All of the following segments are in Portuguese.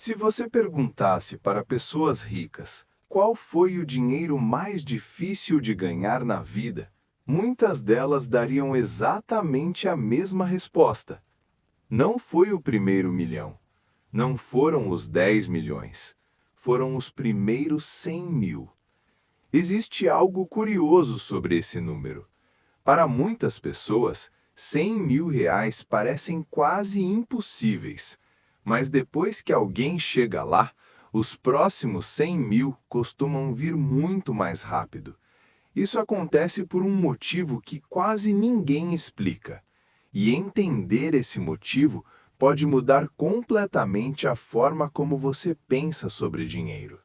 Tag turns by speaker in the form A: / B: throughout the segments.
A: Se você perguntasse para pessoas ricas qual foi o dinheiro mais difícil de ganhar na vida, muitas delas dariam exatamente a mesma resposta. Não foi o primeiro milhão, não foram os 10 milhões, foram os primeiros 100 mil. Existe algo curioso sobre esse número. Para muitas pessoas, 100 mil reais parecem quase impossíveis. Mas depois que alguém chega lá, os próximos 100 mil costumam vir muito mais rápido. Isso acontece por um motivo que quase ninguém explica. E entender esse motivo pode mudar completamente a forma como você pensa sobre dinheiro.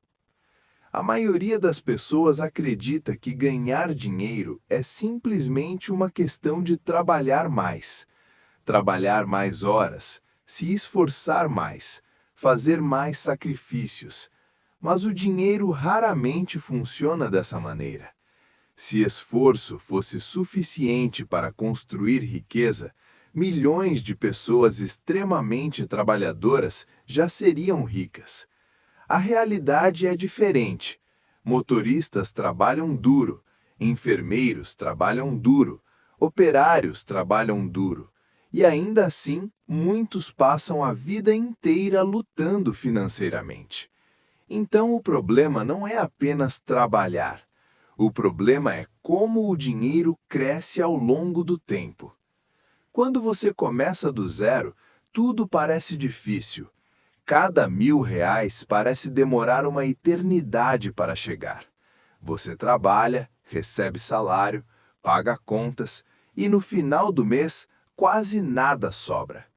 A: A maioria das pessoas acredita que ganhar dinheiro é simplesmente uma questão de trabalhar mais horas, se esforçar mais, fazer mais sacrifícios. Mas o dinheiro raramente funciona dessa maneira. Se esforço fosse suficiente para construir riqueza, milhões de pessoas extremamente trabalhadoras já seriam ricas. A realidade é diferente. Motoristas trabalham duro, enfermeiros trabalham duro, operários trabalham duro. E ainda assim, muitos passam a vida inteira lutando financeiramente. Então o problema não é apenas trabalhar. O problema é como o dinheiro cresce ao longo do tempo. Quando você começa do zero, tudo parece difícil. Cada 1.000 reais parece demorar uma eternidade para chegar. Você trabalha, recebe salário, paga contas e no final do mês quase nada sobra.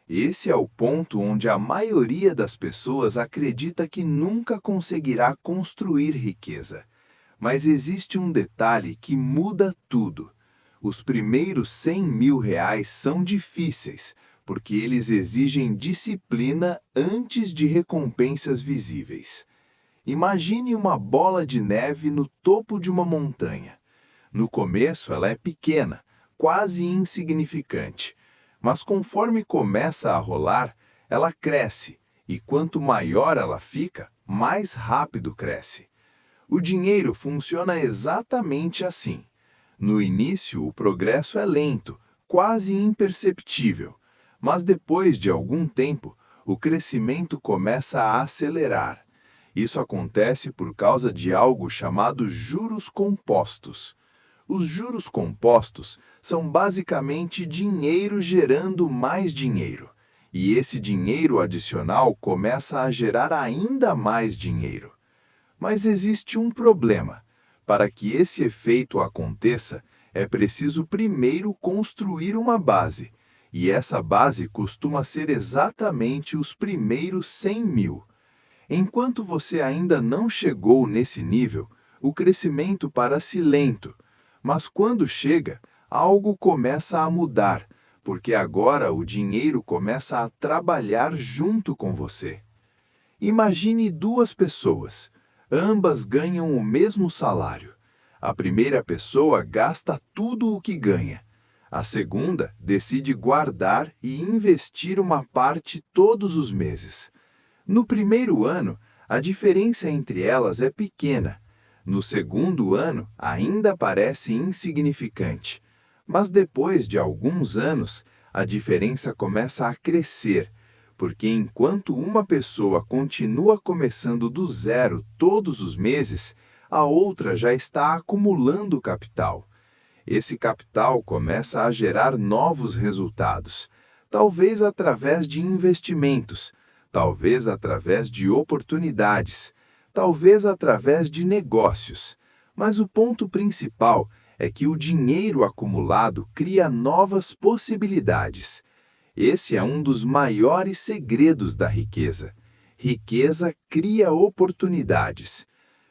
A: Esse é o ponto onde a maioria das pessoas acredita que nunca conseguirá construir riqueza. Mas existe um detalhe que muda tudo. Os primeiros 100 mil reais são difíceis, porque eles exigem disciplina antes de recompensas visíveis. Imagine uma bola de neve no topo de uma montanha. No começo ela é pequena, quase insignificante, mas conforme começa a rolar, ela cresce, e quanto maior ela fica, mais rápido cresce. O dinheiro funciona exatamente assim. No início, o progresso é lento, quase imperceptível, mas depois de algum tempo, o crescimento começa a acelerar. Isso acontece por causa de algo chamado juros compostos. Os juros compostos são basicamente dinheiro gerando mais dinheiro, e esse dinheiro adicional começa a gerar ainda mais dinheiro. Mas existe um problema. Para que esse efeito aconteça, é preciso primeiro construir uma base, e essa base costuma ser exatamente os primeiros 100 mil. Enquanto você ainda não chegou nesse nível, o crescimento parece lento, mas quando chega, algo começa a mudar, porque agora o dinheiro começa a trabalhar junto com você. Imagine duas pessoas. Ambas ganham o mesmo salário. A primeira pessoa gasta tudo o que ganha. A segunda decide guardar e investir uma parte todos os meses. No primeiro ano, a diferença entre elas é pequena. No segundo ano, ainda parece insignificante. Mas depois de alguns anos, a diferença começa a crescer, porque enquanto uma pessoa continua começando do zero todos os meses, a outra já está acumulando capital. Esse capital começa a gerar novos resultados, talvez através de investimentos, talvez através de oportunidades, talvez através de negócios. Mas o ponto principal é que o dinheiro acumulado cria novas possibilidades. Esse é um dos maiores segredos da riqueza. Riqueza cria oportunidades.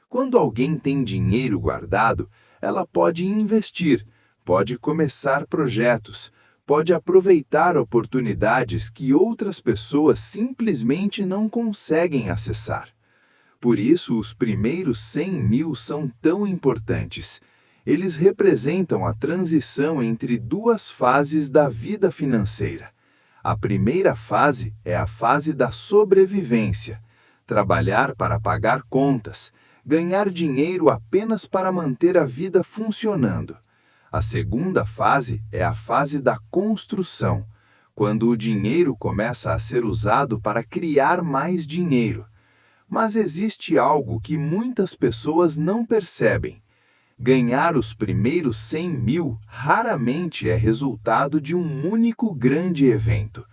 A: Quando alguém tem dinheiro guardado, ela pode investir, pode começar projetos, pode aproveitar oportunidades que outras pessoas simplesmente não conseguem acessar. Por isso, os primeiros 100 mil são tão importantes. Eles representam a transição entre duas fases da vida financeira. A primeira fase é a fase da sobrevivência. Trabalhar para pagar contas, ganhar dinheiro apenas para manter a vida funcionando. A segunda fase é a fase da construção, quando o dinheiro começa a ser usado para criar mais dinheiro. Mas existe algo que muitas pessoas não percebem. Ganhar os primeiros 100 mil raramente é resultado de um único grande evento.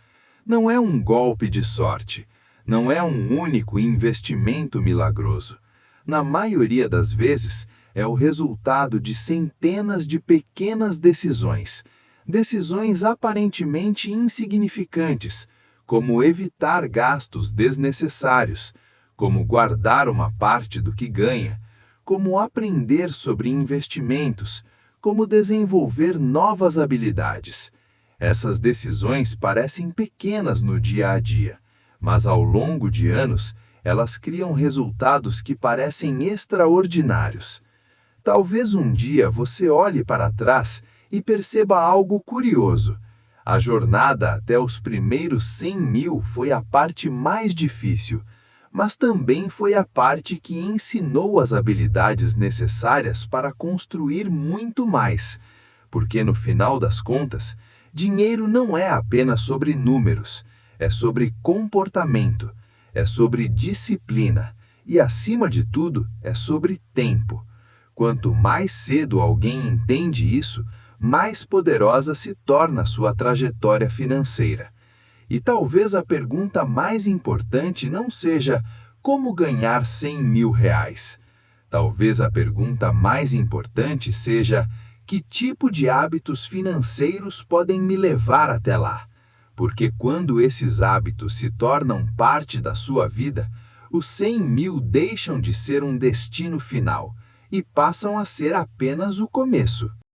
A: Não é um golpe de sorte. Não é um único investimento milagroso. Na maioria das vezes, é o resultado de centenas de pequenas decisões. Decisões aparentemente insignificantes, como evitar gastos desnecessários, como guardar uma parte do que ganha, como aprender sobre investimentos, como desenvolver novas habilidades. Essas decisões parecem pequenas no dia a dia, mas ao longo de anos, elas criam resultados que parecem extraordinários. Talvez um dia você olhe para trás e perceba algo curioso. A jornada até os primeiros 100 mil foi a parte mais difícil, mas também foi a parte que ensinou as habilidades necessárias para construir muito mais. Porque no final das contas, dinheiro não é apenas sobre números, é sobre comportamento, é sobre disciplina e, acima de tudo, é sobre tempo. Quanto mais cedo alguém entende isso, mais poderosa se torna a sua trajetória financeira. E talvez a pergunta mais importante não seja como ganhar 100 mil reais. Talvez a pergunta mais importante seja que tipo de hábitos financeiros podem me levar até lá. Porque quando esses hábitos se tornam parte da sua vida, os 100 mil deixam de ser um destino final e passam a ser apenas o começo.